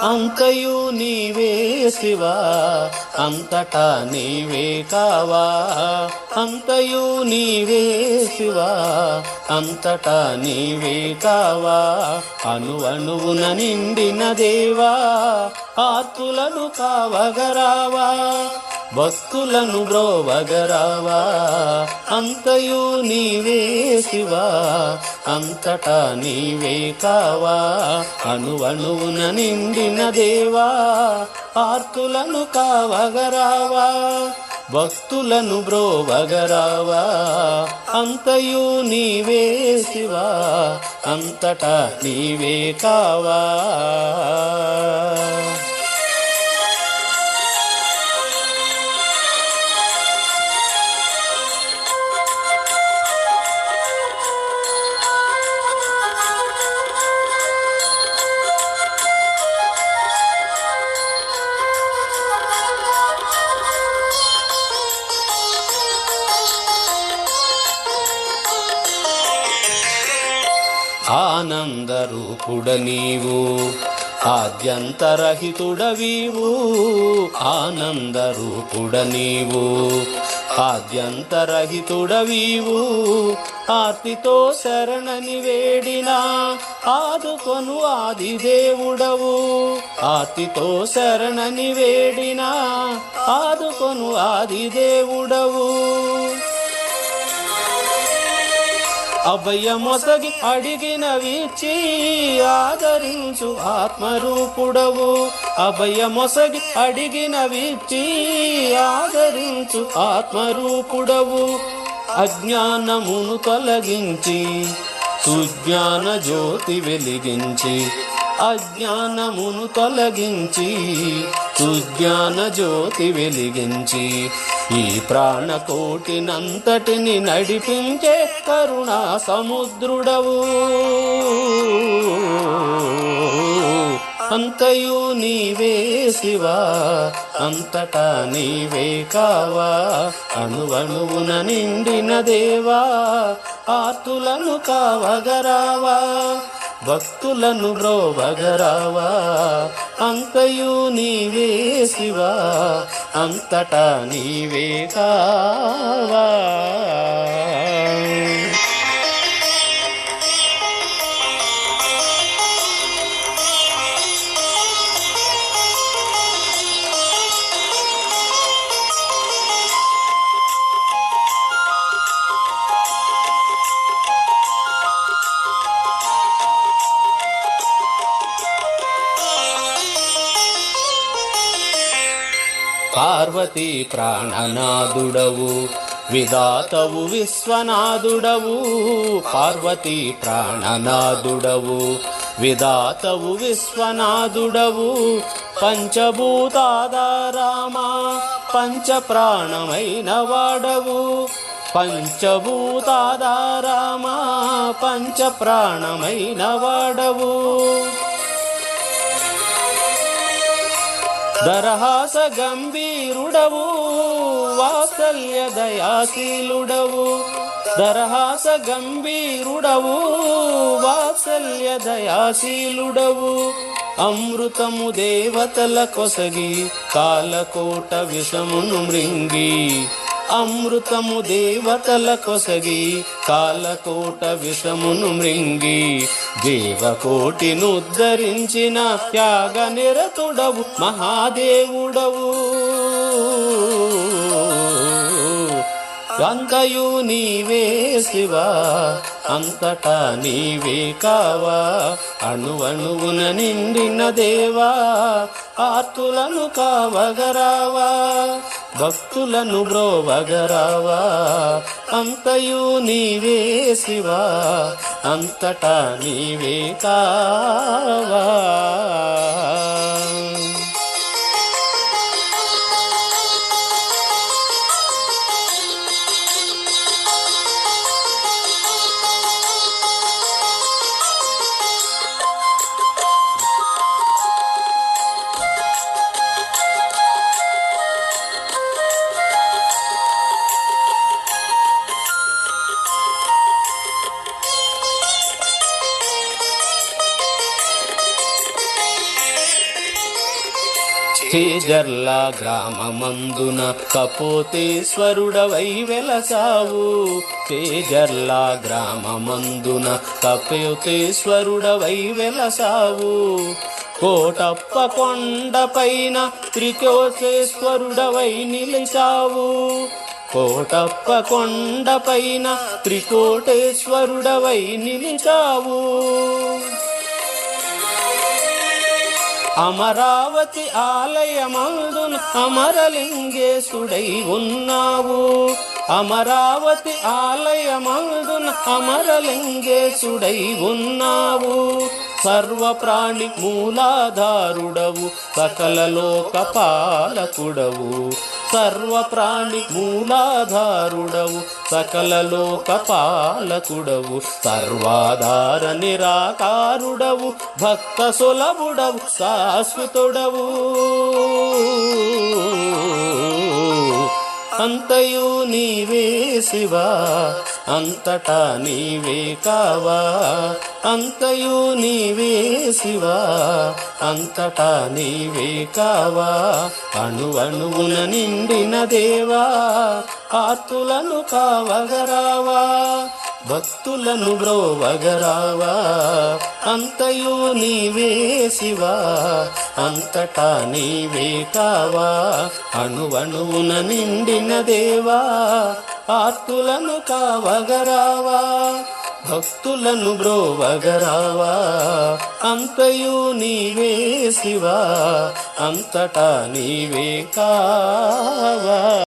అంతయు నీవే శివా అంతటా నీవే కావా అంతయు నీవే శివా అంతటా నీవే కావా అణువణువున నిండిన దేవా ఆర్తులను కావగరావా భక్తులను బ్రోవగరావా అంతయు నీవే శివా అంతటా నీవే కావా అణువణువున నిండిన దేవా ఆర్తులను కావగరావా భక్తులను బ్రోవగరావా అంతయు నీవే శివా అంతటా నీవే కావా ఆనందరూపుడ నీవు ఆద్యంతరహితుడవీవు ఆనందరూపుడ నీవు ఆద్యంతరహితుడవీవు ఆర్తితో శరణని వేడినా ఆదుకొను ఆదిదేవుడవు ఆర్తితో శరణని వేడినా ఆదుకొను ఆదిదేవుడవు అభయమొసగి అడిగినవిచ్చి ఆదరించు ఆత్మరూపుడవు అభయమొసగి అడిగినవిచ్చి ఆదరించు ఆత్మరూపుడవు అజ్ఞానమును తొలగించి సుజ్ఞాన జ్యోతి వెలిగించి అజ్ఞానమును తొలగించి సుజ్ఞాన జ్యోతి వెలిగించి ఈ ప్రాణకోటినంతటిని నడిపించే కరుణా సముద్రుడవు అంతయు నీవే శివా అంతటా నీవే కావా అణువణువున నిండిన దేవా ఆర్తులను కావగరావా భక్తులను బ్రోవగరావా అంతయు నీవే శివా అంతటా నీవే కావా పార్వతీ ప్రాణనాదుడవు విధాతవు విశ్వనాథుడవు పార్వతీ ప్రాణనాదుడవు విధాతవు విశ్వనాథుడవు పంచభూతాధారామా పంచ ప్రాణమైన వాడవు పంచభూతాధారామా పంచ ప్రాణమైన వాడవు దరహాస గంభీరుడవు వాత్సల్య దయాశీలుడవు దరహాస గంభీరుడవు వాత్సల్య దయాశీలుడవు అమృతము దేవతల కొసగి కాలకోట విషమును మృంగి అమృతము దేవతల కొసగి కాలకోట విషమును మృంగి దేవకోటినుద్ధరించిన త్యాగ నిరతుడవు మహాదేవుడవు అంతయు నీవే శివా అంతటా నీవే కావా అణువణువున నిండిన దేవా ఆర్తులను కావగరావా భక్తులను బ్రోవగరావా అంతయు నీవే శివా అంతటా నీవే కావా చేజర్ల గ్రామమందున కపోతేశ్వరుడవై వెలసావు. చేజర్ల గ్రామమందున కపోతేశ్వరుడవై వెలసావు. కోటప్ప కొండపైన త్రికోటేశ్వరుడవై నిలిచావు. కోటప్ప కొండపైన త్రికోటేశ్వరుడవై నిలిచావు. అమరావతి ఆలయమందున అమరలింగేశుడై ఉన్నావు. అమరావతి ఆలయమందున అమరలింగేశుడై ఉన్నావు. సర్వప్రాణి మూలాధారుడవు, సకల లోక పాలకుడవు. సర్వప్రాణి మూలాధారుడవు, సకల లోక పాలకుడవు. సర్వాధార నిరాకారుడవు, భక్త సులభుడవు, శాశ్వతుడవు. అంతయు నీవే శివా, అంతటా నీవే కావా. అంతయు నీవే శివా, అంతటా నీవే కావా. అణువణువున నిండిన దేవా, ఆర్తులను కావగరావా. భక్తులను బ్రోవగరావా. అంతయు నీవే శివా, అంతటా నీవే కావా. అణువణువున నిండిన దేవా, ఆర్తులను కావగరావా. భక్తులను బ్రోవగరావా. అంతయు నీవే శివా, అంతటా నీవే కావా.